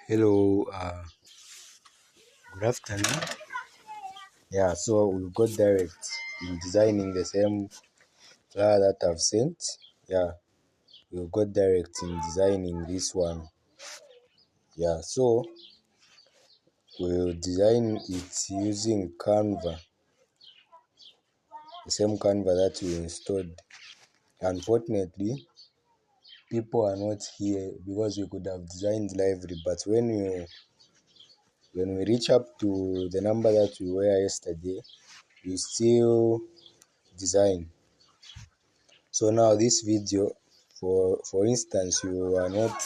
Hello, good afternoon. Yeah, so we got direct in designing the same flower that I've sent. Yeah, we got direct in designing this one. Yeah, so we'll design it using Canva, the same Canva that we installed. Unfortunately, people are not here because we could have designed lively, but when we reach up to the number that we were yesterday, we still design. So now this video, for instance, you are not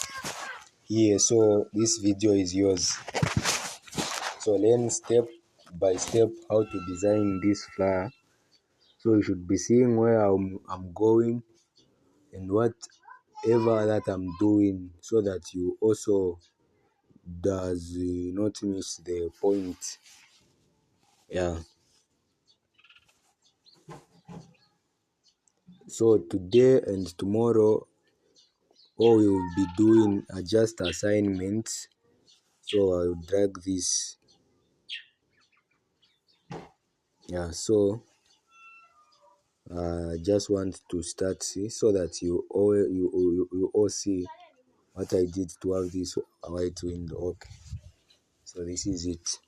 here, so this video is yours. So learn step by step how to design this flyer. So you should be seeing where I'm going and whatever that I'm doing, so that you also does not miss the point. Yeah. So today and tomorrow, all we will be doing are just assignments. So I will drag this. Yeah, so just want to start so that you all see what I did to have this white window. Okay, so this is it.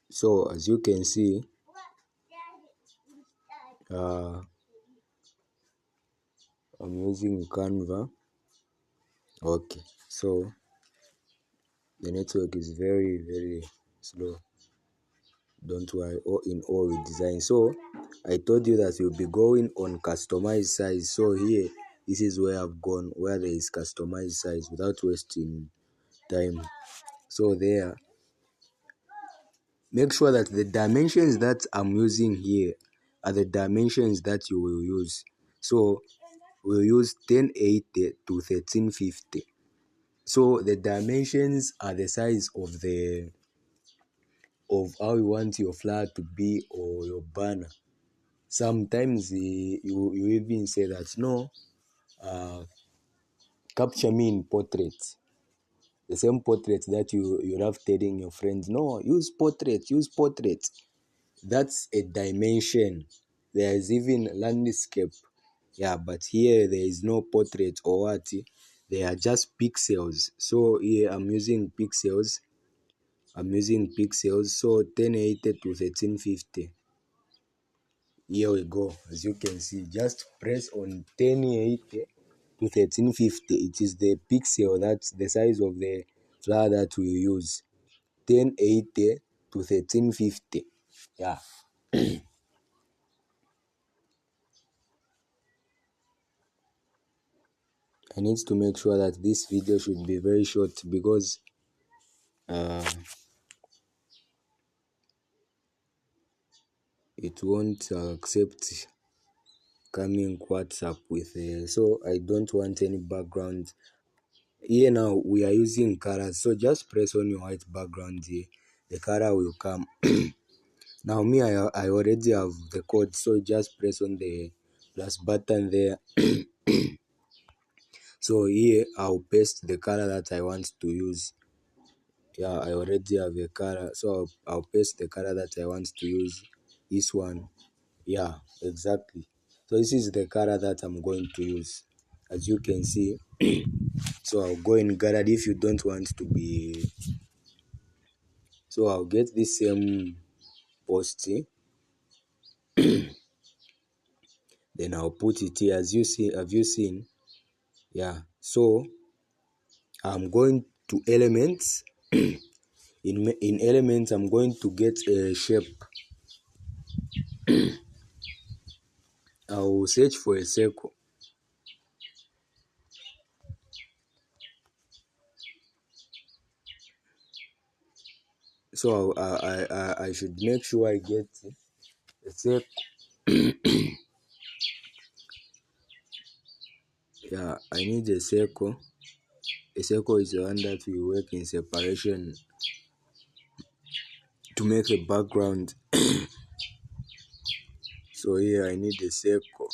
So as you can see, I'm using Canva. Okay, so the network is very slow. Don't worry, all in all we design. So I told you that we'll be going on customized size. So here, this is where I've gone, where there is customized size without wasting time. So there, make sure that the dimensions that I'm using here are the dimensions that you will use. So we'll use 1080 to 1350. So the dimensions are the size of how you want your flyer to be or your banner. Sometimes you even say that no, capture me in portrait. The same portrait that you have telling your friends, no, use portrait. That's a dimension. There is even landscape. Yeah, but here there is no portrait or what. They are just pixels. So here I'm using pixels. So 1080 to 1350. Here we go. As you can see, just press on 1080 to 1350. It is the pixel, that's the size of the flower that we use. 1080 to 1350. Yeah. I need to make sure that this video should be very short because it won't accept coming WhatsApp with so I don't want any background. Here now we are using colors, so just press on your white background here, the color will come. Now me, I already have the code, so just press on the plus button there. So here I'll paste the color that I want to use. Yeah, I already have a color, so I'll paste the color that I want to use. This one. Yeah, exactly. So this is the color that I'm going to use, as you can see. So I'll go in gallery if you don't want to be. So I'll get this same post, then I'll put it here. As you see, have you seen? Yeah. So I'm going to elements. In elements, I'm going to get a shape. I'll search for a circle. So I should make sure I get a circle. Yeah, I need a circle. A circle is the one that we work in separation to make a background. So here I need a circle.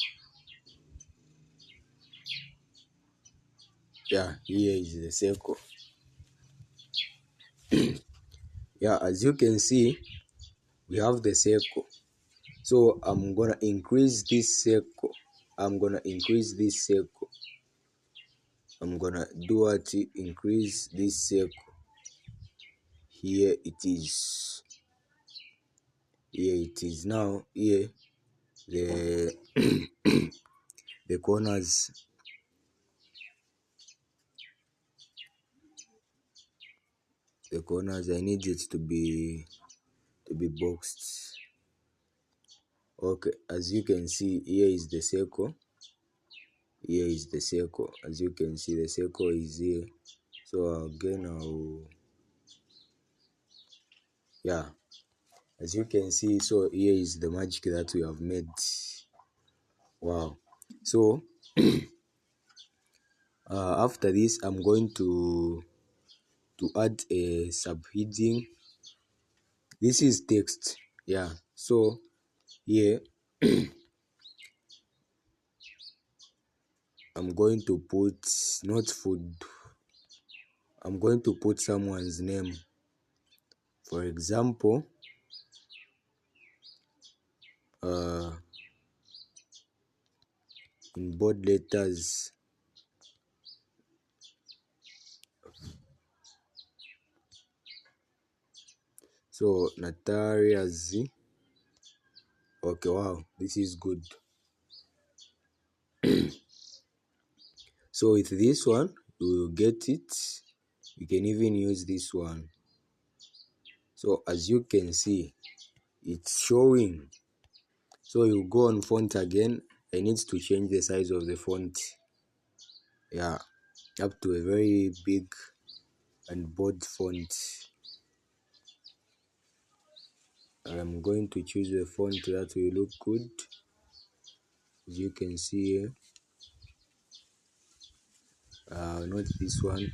Yeah, here is the circle. Yeah, as you can see, we have the circle. So I'm gonna increase this circle. I'm gonna increase this circle. I'm gonna do what? Increase this circle. Here it is. Here it is now. Here the the corners. The corners, I need it to be boxed. Okay, as you can see, here is the circle. Here is the circle. As you can see, the circle is here. So again, yeah, as you can see, so here is the magic that we have made. Wow. So after this, I'm going to add a subheading. This is text. Yeah. So here I'm going to put not food. I'm going to put someone's name. For example, in bold letters. So Nataria's. Okay, wow, this is good. So with this one, you will get it. You can even use this one. So as you can see, it's showing. So you go on font again. I need to change the size of the font. Yeah, up to a very big and bold font. I'm going to choose a font that will look good. As you can see here, not this one.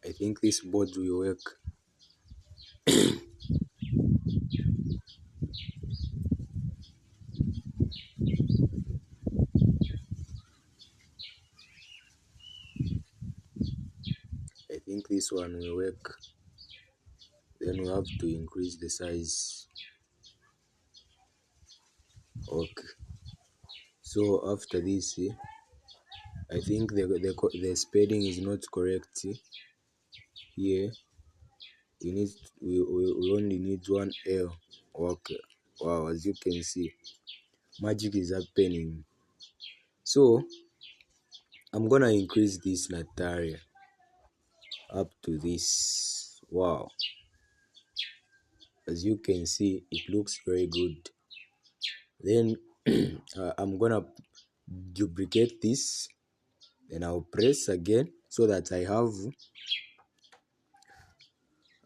I think this board will work. I think this one will work. Then we have to increase the size. Okay. So after this, I think the spelling is not correct. Here we only need one L. Okay. Wow, as you can see, magic is happening. So I'm gonna increase this Nataria up to this. Wow, as you can see, it looks very good. Then I'm gonna duplicate this, then I'll press again so that I have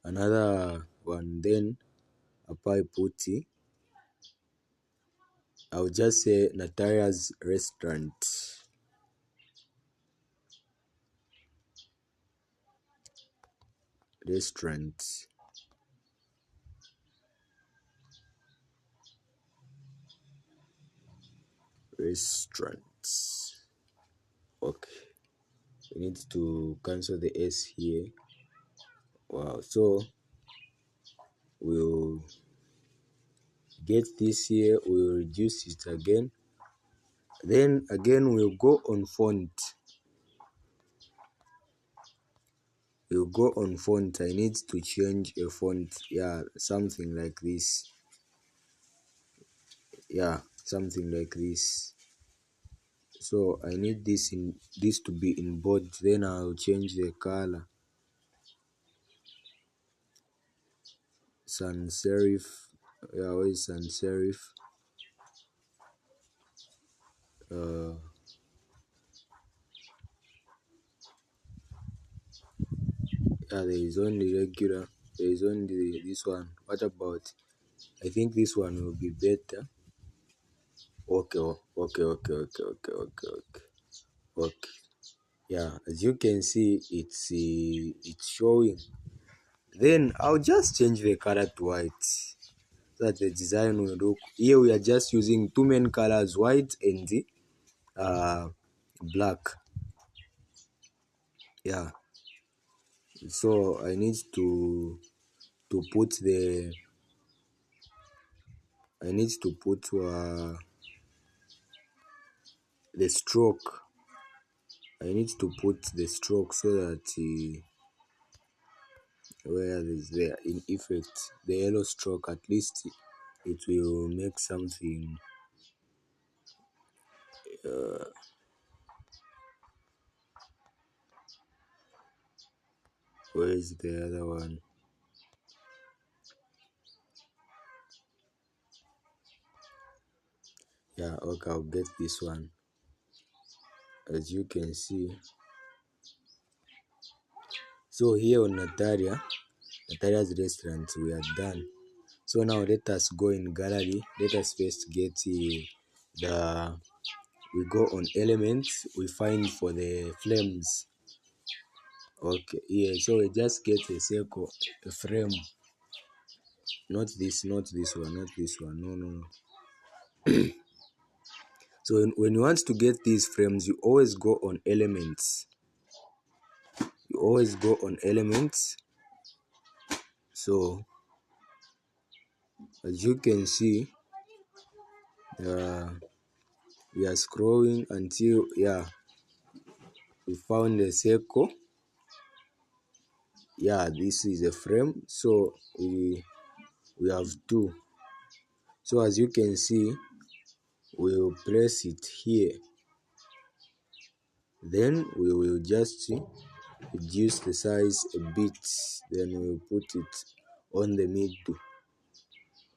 another one. Then apply putty. I'll just say Nataria's restaurant. Restaurant. Restaurants. Okay. We need to cancel the S here. Wow. So we'll get this here. We'll reduce it again. Then again we'll go on font. We'll go on font. I need to change a font. Yeah, something like this. Yeah, something like this. So I need this to be in bold. Then I'll change the color. Sans serif. Yeah, where is sans serif? Yeah, there is only regular. There is only this one. What about? I think this one will be better. Okay, okay. Yeah, as you can see, it's showing. Then I'll just change the color to white so that the design will look. Here we are just using two main colors, white and black. Yeah, so I need to put the I need to put the stroke. I need to put the stroke so that where is there in effect the yellow stroke, at least it will make something. Where is the other one? Yeah, okay, I'll get this one. As you can see, so here on Natalia's restaurant, we are done. So now let us go in gallery. Let us first get the we go on elements, we find for the flames. Okay, yeah, so we just get a circle, a frame. Not this one, not this one. No, no, no. So when you want to get these frames, you always go on elements. You always go on elements. So as you can see, we are scrolling until we found a circle. Yeah, this is a frame. So we have two. So as you can see, we will place it here. Then we will just reduce the size a bit. Then we will put it on the middle.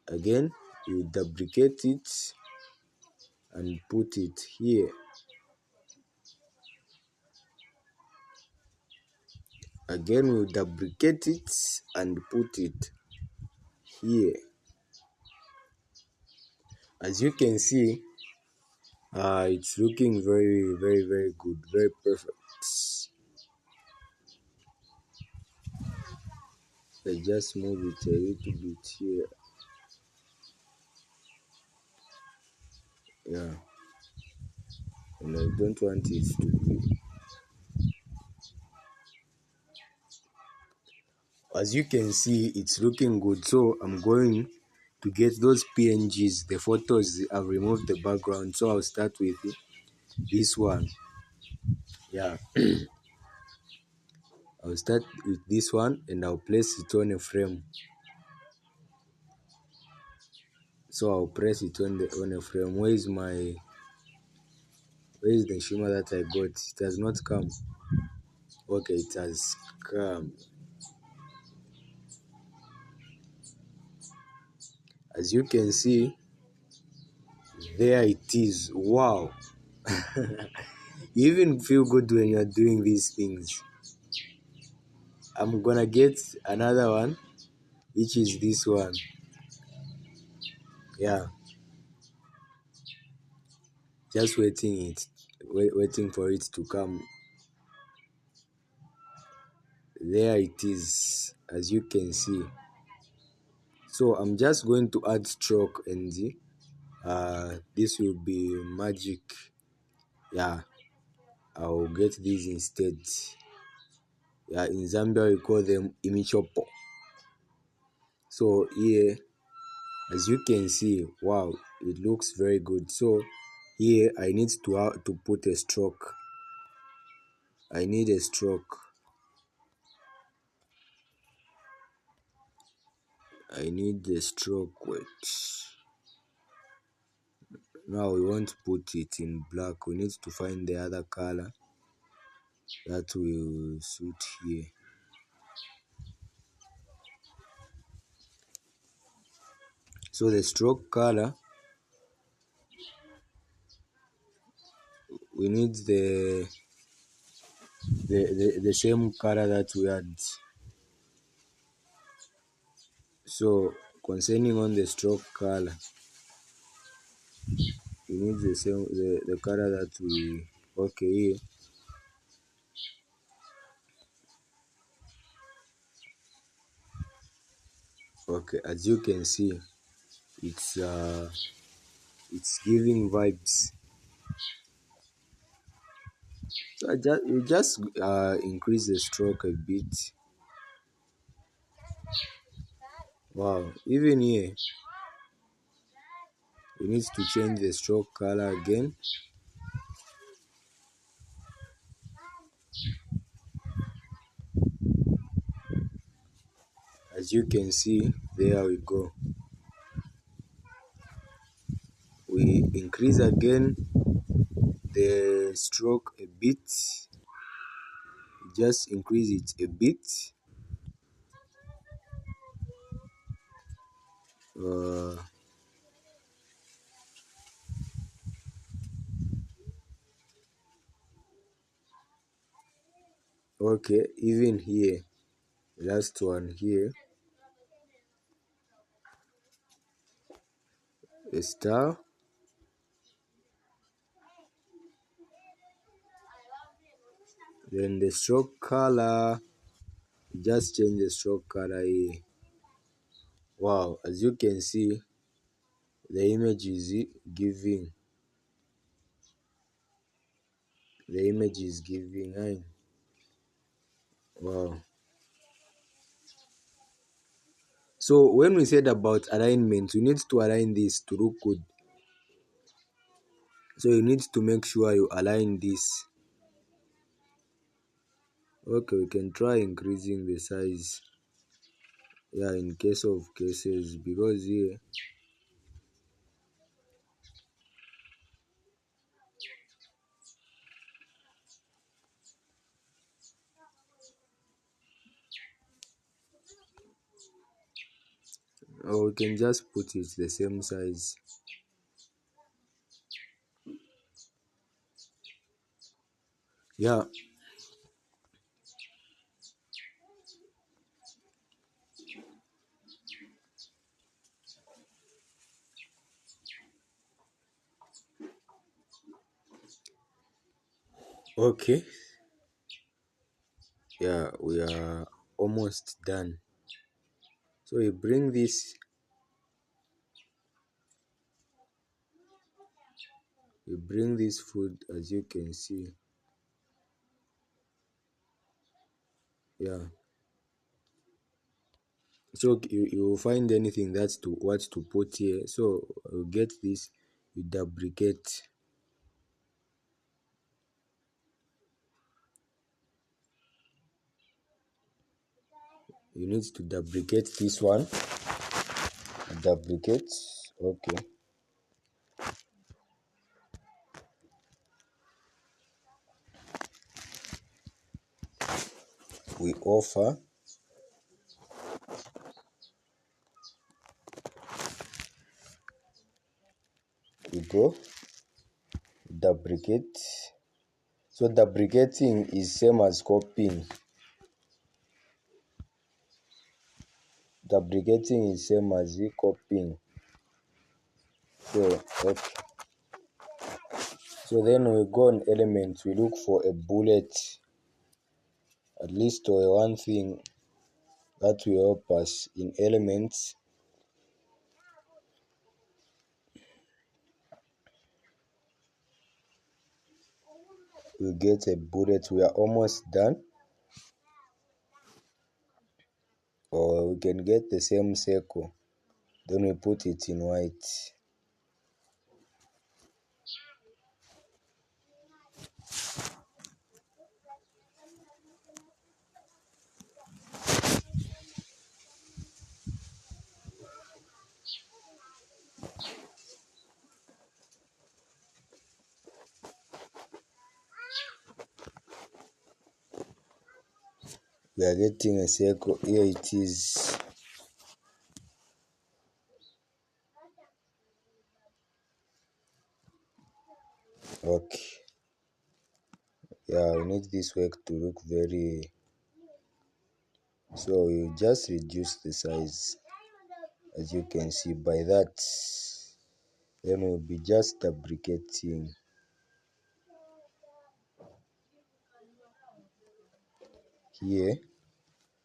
Again, we duplicate it and put it here. Again, we duplicate it and put it here. As you can see, it's looking very, very, very good, very perfect. I just move it a little bit here. Yeah, and I don't want it to be. As you can see, it's looking good. So I'm going to get those PNGs, the photos. I've removed the background. So I'll start with this one. Yeah, I'll start with this one and I'll place it on a frame. So I'll press it on a frame. Where is the shimmer that I got? It has not come. Okay, it has come. As you can see, there it is. Wow. You even feel good when you're doing these things. I'm gonna get another one, which is this one. Yeah, just waiting for it to come. There it is, as you can see. So I'm just going to add stroke and this will be magic. Yeah, I'll get these instead. Yeah, in Zambia we call them imichopo. So here, as you can see, wow, it looks very good. So here I need to put a stroke. I need a stroke. I need the stroke. Wait. Now we want to put it in black. We need to find the other color that will suit here. So the stroke color, we need the same color that we had. So concerning on the stroke color, we need the same the color that we here. Okay, as you can see, it's giving vibes. So you just increase the stroke a bit. Wow, even here we need to change the stroke color again. As you can see, there we go. We increase again the stroke a bit. Just increase it a bit. Uh, okay, even here, last one here, a star. Then the stroke color, just change the stroke color here. Wow, as you can see, the image is giving. The image is giving. Wow. So when we said about alignment, we need to align this to look good. So you need to make sure you align this. Okay, we can try increasing the size. Yeah, in case of cases, because here. Or we can just put it the same size. Yeah. Okay. Yeah, we are almost done. So we bring this. We bring this food, as you can see. Yeah. So you will find anything that's to what to put here. So you get this, you duplicate. You need to duplicate this one. Duplicate. Okay. We offer. We go. Duplicate. So duplicating is same as copying. Duplicating is same as copying. So okay. So then we go on elements. We look for a bullet. At least one thing that will help us in elements. We get a bullet. We are almost done. Or we can get the same circle. Then we put it in white. We are getting a circle. Here it is. Okay. Yeah, we need this work to look very. So you just reduce the size, as you can see by that. Then we'll be just duplicating. Here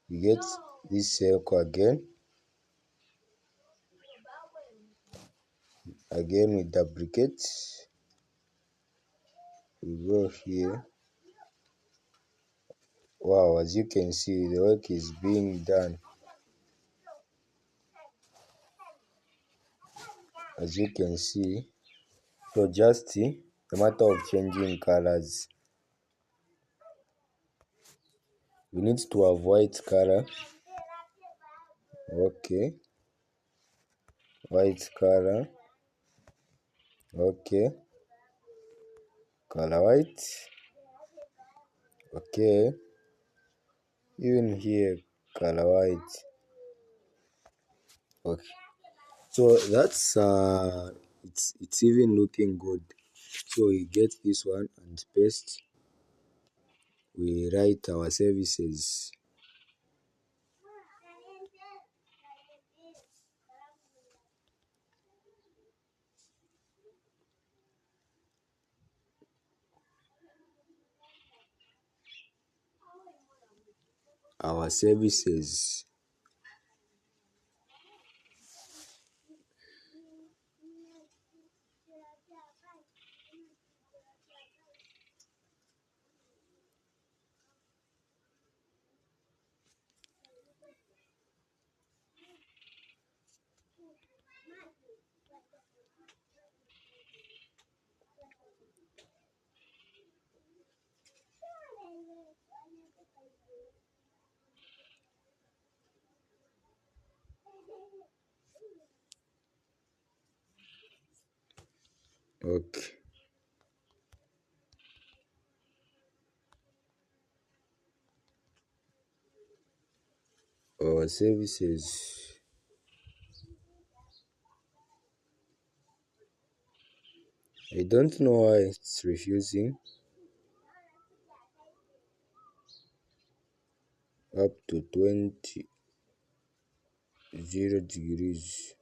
you get this circle again. Again we duplicate. We go here. Wow, as you can see, the work is being done. As you can see, so just the matter of changing colors. We need to have white color. Okay, white color. Okay, color white. Okay, even here, color white. Okay, so that's it's even looking good. So we get this one and paste. We write our services. Our services. Okay, our services. I don't know why it's refusing. Up to 0 degrees.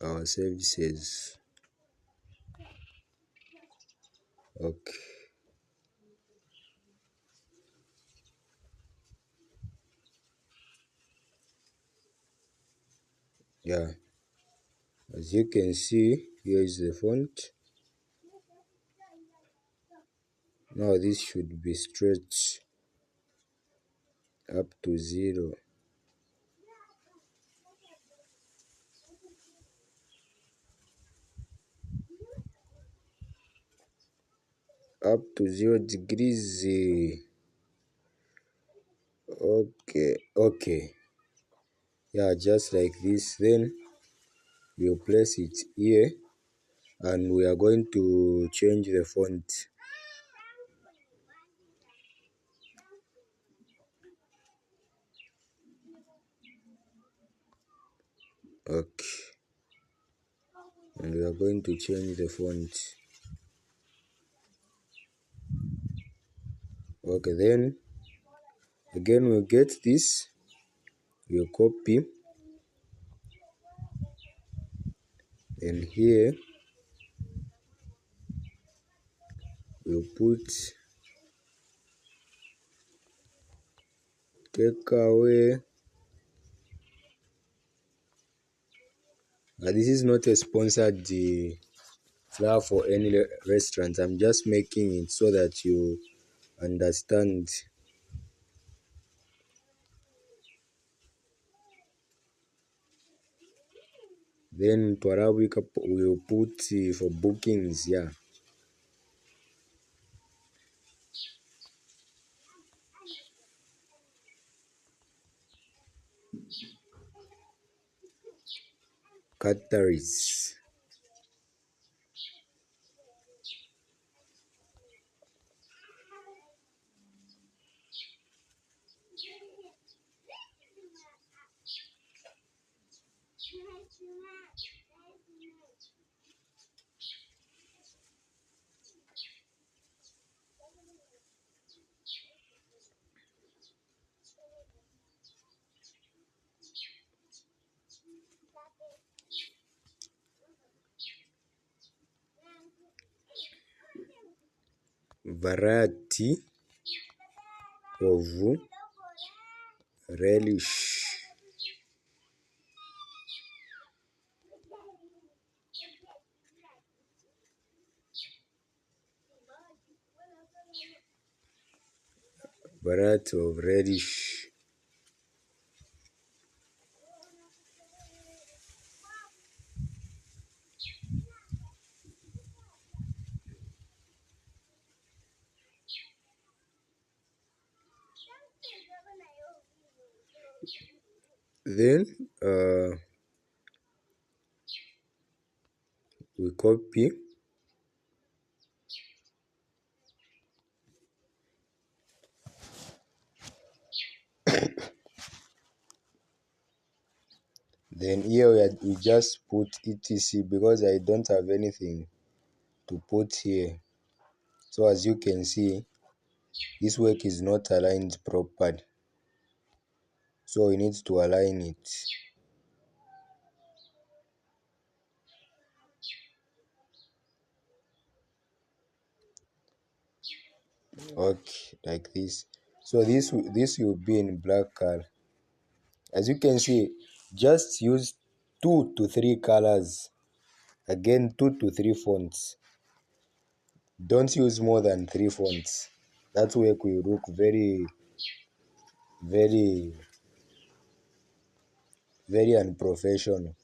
Our services. Okay, yeah. As you can see, here is the font. Now this should be stretched up to 0. Up to 0 degrees. Okay, okay. Yeah, just like this. Then we'll place it here and we are going to change the font. Okay, and we are going to change the font. Okay, then again we'll get this, we'll copy, and here we'll put take away. This is not a sponsored flyer for any restaurant. I'm just making it so that you understand. Then Twarabika will put for bookings, yeah. Categories. Variety of relish. variety of reddish. Then we copy, then here we just put etc because I don't have anything to put here. So as you can see, this work is not aligned properly, so we need to align it. Okay, like this. So this will be in black color. As you can see, just use 2 to 3 colors. Again, 2 to 3 fonts. Don't use more than 3 fonts. That work will look very, very, very unprofessional.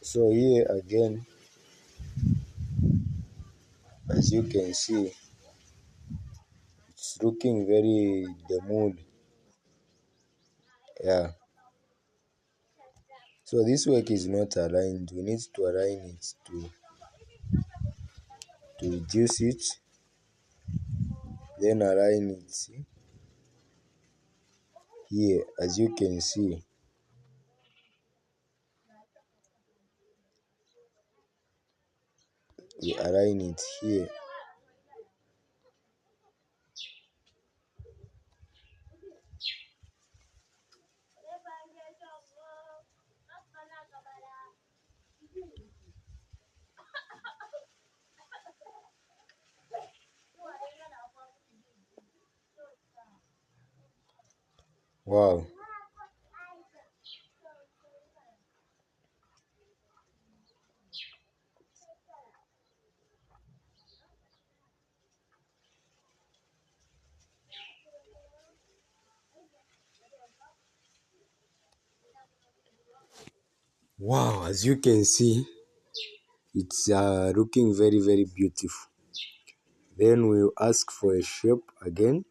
So here again, as you can see, it's looking very the mood. Yeah. So this work is not aligned. We need to align it to reduce it, then align it here. As you can see, we align it here. Wow. Wow, as you can see, it's looking very, very beautiful. Then we'll ask for a shape again.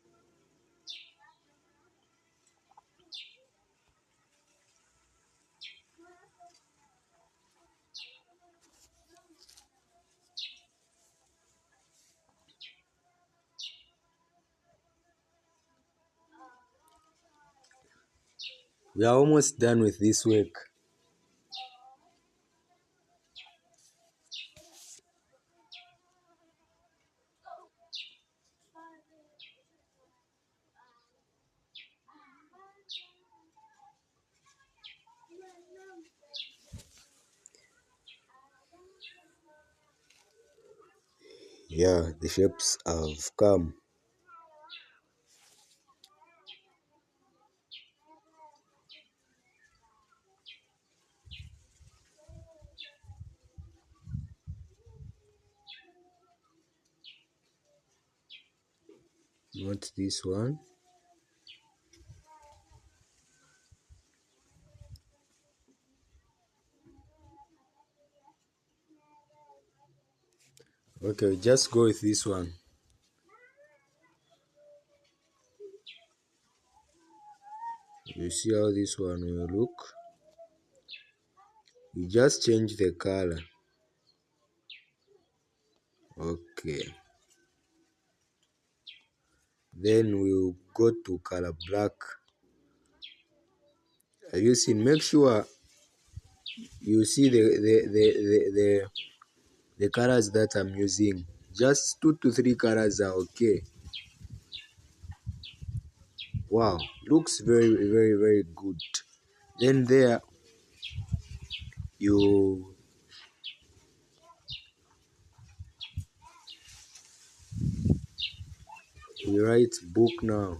We are almost done with this work. Yeah, the shapes have come. Not this one. Okay, just go with this one. You see how this one will look? You just change the color. Okay. Then we'll go to color black. Have you seen? Make sure you see the colors that I'm using. Just 2 to 3 colors are okay. Wow, looks very, very, very good. Then there you write book now.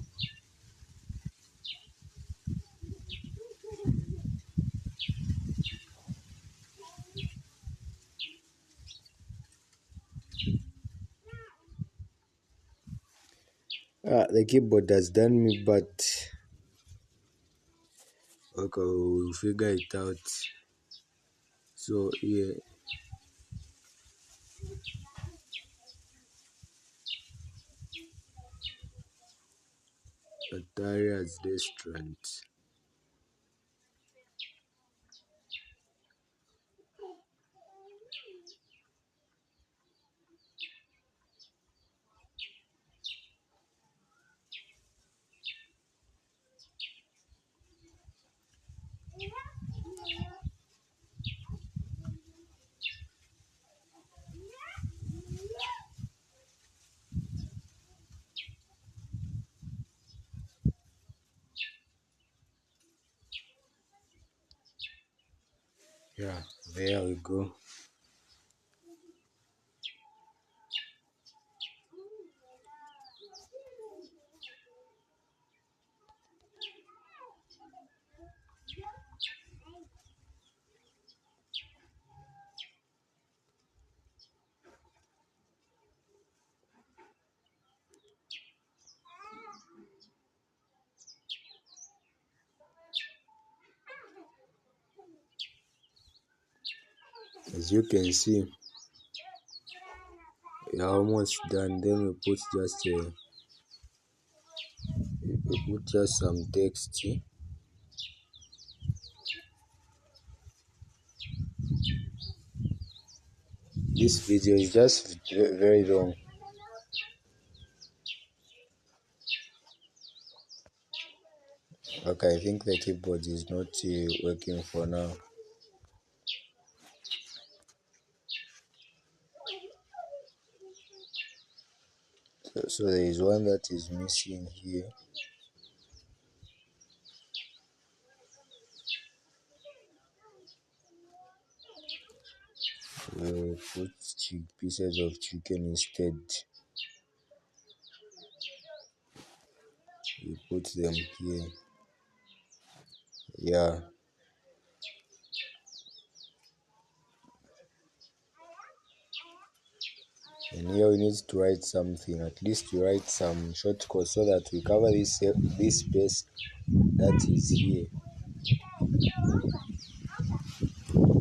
The keyboard has done me, but okay, we'll figure it out. So yeah, Ataria's restaurant. Yeah, there we go. As you can see, we're almost done. Then we put just some text. This video is just very long. Okay, I think the keyboard is not working for now. So there is one that is missing here. We'll put pieces of chicken instead. We put them here. Yeah. And here we need to write something. At least we write some shortcut so that we cover this space that is here.